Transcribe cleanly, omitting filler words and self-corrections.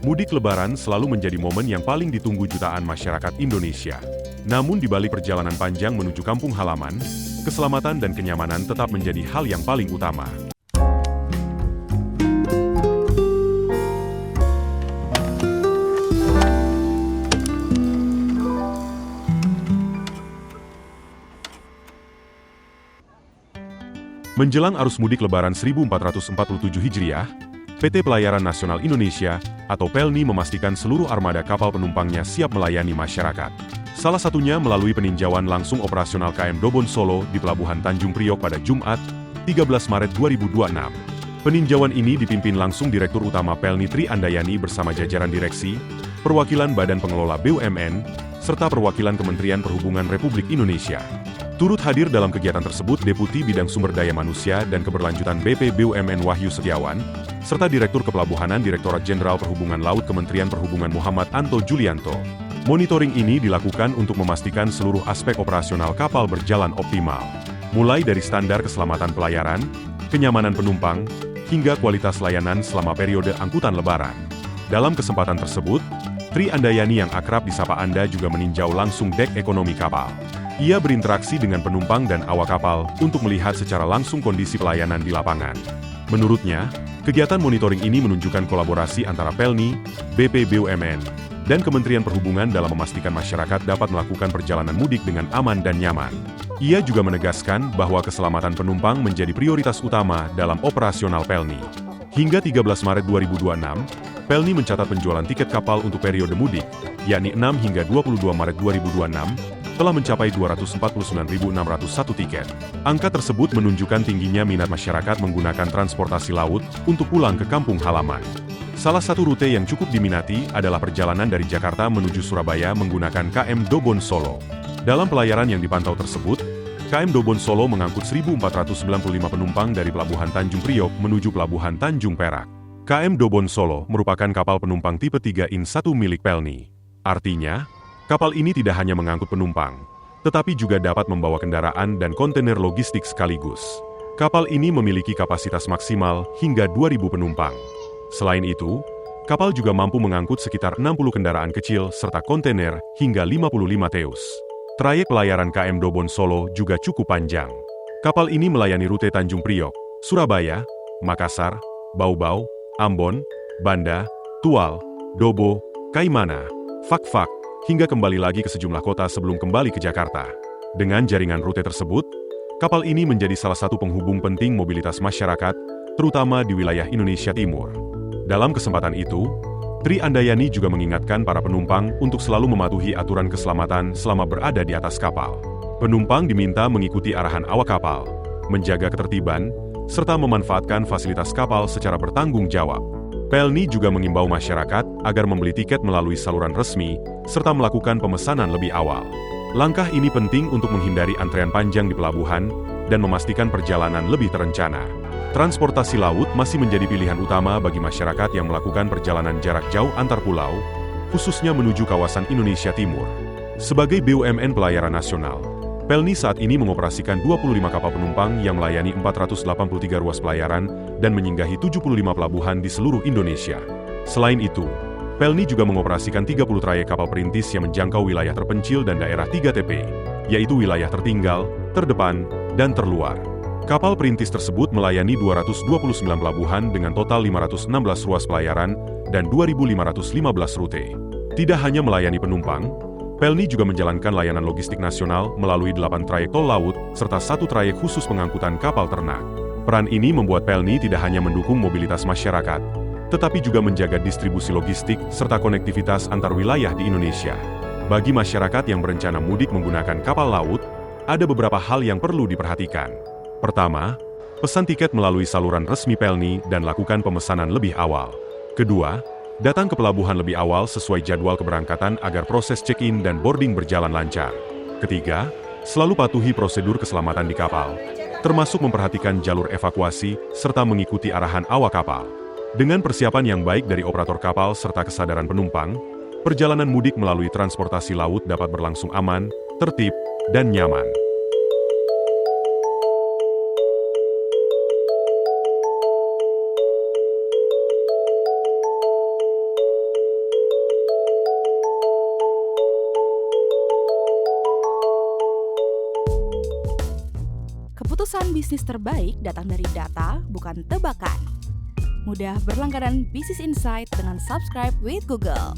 Mudik Lebaran selalu menjadi momen yang paling ditunggu jutaan masyarakat Indonesia. Namun di balik perjalanan panjang menuju kampung halaman, keselamatan dan kenyamanan tetap menjadi hal yang paling utama. Menjelang arus mudik Lebaran 1447 Hijriah, PT Pelayaran Nasional Indonesia atau PELNI memastikan seluruh armada kapal penumpangnya siap melayani masyarakat. Salah satunya melalui peninjauan langsung operasional KM Dobon Solo di Pelabuhan Tanjung Priok pada Jumat, 13 Maret 2026. Peninjauan ini dipimpin langsung Direktur Utama PELNI Tri Andayani bersama jajaran direksi, perwakilan Badan Pengelola BUMN, serta perwakilan Kementerian Perhubungan Republik Indonesia. Turut hadir dalam kegiatan tersebut Deputi Bidang Sumber Daya Manusia dan Keberlanjutan BP BUMN Wahyu Setiawan, serta Direktur Kepelabuhanan Direktorat Jenderal Perhubungan Laut Kementerian Perhubungan Muhammad Anto Julianto. Monitoring ini dilakukan untuk memastikan seluruh aspek operasional kapal berjalan optimal, mulai dari standar keselamatan pelayaran, kenyamanan penumpang, hingga kualitas layanan selama periode angkutan Lebaran. Dalam kesempatan tersebut, Tri Andayani yang akrab disapa Anda juga meninjau langsung dek ekonomi kapal. Ia berinteraksi dengan penumpang dan awak kapal untuk melihat secara langsung kondisi pelayanan di lapangan. Menurutnya, kegiatan monitoring ini menunjukkan kolaborasi antara PELNI, BP BUMN, dan Kementerian Perhubungan dalam memastikan masyarakat dapat melakukan perjalanan mudik dengan aman dan nyaman. Ia juga menegaskan bahwa keselamatan penumpang menjadi prioritas utama dalam operasional PELNI. Hingga 13 Maret 2026, PELNI mencatat penjualan tiket kapal untuk periode mudik, yakni 6 hingga 22 Maret 2026, telah mencapai 249.601 tiket. Angka tersebut menunjukkan tingginya minat masyarakat menggunakan transportasi laut untuk pulang ke kampung halaman. Salah satu rute yang cukup diminati adalah perjalanan dari Jakarta menuju Surabaya menggunakan KM Dobon Solo. Dalam pelayaran yang dipantau tersebut, KM Dobon Solo mengangkut 1.495 penumpang dari Pelabuhan Tanjung Priok menuju Pelabuhan Tanjung Perak. KM Dobon Solo merupakan kapal penumpang tipe 3in1 milik PELNI. Artinya, kapal ini tidak hanya mengangkut penumpang, tetapi juga dapat membawa kendaraan dan kontainer logistik sekaligus. Kapal ini memiliki kapasitas maksimal hingga 2.000 penumpang. Selain itu, kapal juga mampu mengangkut sekitar 60 kendaraan kecil serta kontainer hingga 55 teus. Trayek pelayaran KM Dobon Solo juga cukup panjang. Kapal ini melayani rute Tanjung Priok, Surabaya, Makassar, Bau-Bau, Ambon, Banda, Tual, Dobo, Kaimana, Fak-Fak, hingga kembali lagi ke sejumlah kota sebelum kembali ke Jakarta. Dengan jaringan rute tersebut, kapal ini menjadi salah satu penghubung penting mobilitas masyarakat, terutama di wilayah Indonesia Timur. Dalam kesempatan itu, Tri Andayani juga mengingatkan para penumpang untuk selalu mematuhi aturan keselamatan selama berada di atas kapal. Penumpang diminta mengikuti arahan awak kapal, menjaga ketertiban, serta memanfaatkan fasilitas kapal secara bertanggung jawab. PELNI juga mengimbau masyarakat agar membeli tiket melalui saluran resmi, serta melakukan pemesanan lebih awal. Langkah ini penting untuk menghindari antrean panjang di pelabuhan dan memastikan perjalanan lebih terencana. Transportasi laut masih menjadi pilihan utama bagi masyarakat yang melakukan perjalanan jarak jauh antar pulau, khususnya menuju kawasan Indonesia Timur. Sebagai BUMN Pelayaran Nasional, PELNI saat ini mengoperasikan 25 kapal penumpang yang melayani 483 ruas pelayaran dan menyinggahi 75 pelabuhan di seluruh Indonesia. Selain itu, PELNI juga mengoperasikan 30 trayek kapal perintis yang menjangkau wilayah terpencil dan daerah 3TP, yaitu wilayah tertinggal, terdepan, dan terluar. Kapal perintis tersebut melayani 229 pelabuhan dengan total 516 ruas pelayaran dan 2.515 rute. Tidak hanya melayani penumpang, PELNI juga menjalankan layanan logistik nasional melalui 8 trayek tol laut serta 1 trayek khusus pengangkutan kapal ternak. Peran ini membuat PELNI tidak hanya mendukung mobilitas masyarakat, tetapi juga menjaga distribusi logistik serta konektivitas antar wilayah di Indonesia. Bagi masyarakat yang berencana mudik menggunakan kapal laut, ada beberapa hal yang perlu diperhatikan. Pertama, pesan tiket melalui saluran resmi PELNI dan lakukan pemesanan lebih awal. Kedua, datang ke pelabuhan lebih awal sesuai jadwal keberangkatan agar proses check-in dan boarding berjalan lancar. Ketiga, selalu patuhi prosedur keselamatan di kapal, termasuk memperhatikan jalur evakuasi serta mengikuti arahan awak kapal. Dengan persiapan yang baik dari operator kapal serta kesadaran penumpang, perjalanan mudik melalui transportasi laut dapat berlangsung aman, tertib, dan nyaman. Keputusan bisnis terbaik datang dari data, bukan tebakan. Mudah berlangganan Business Insight dengan subscribe with Google.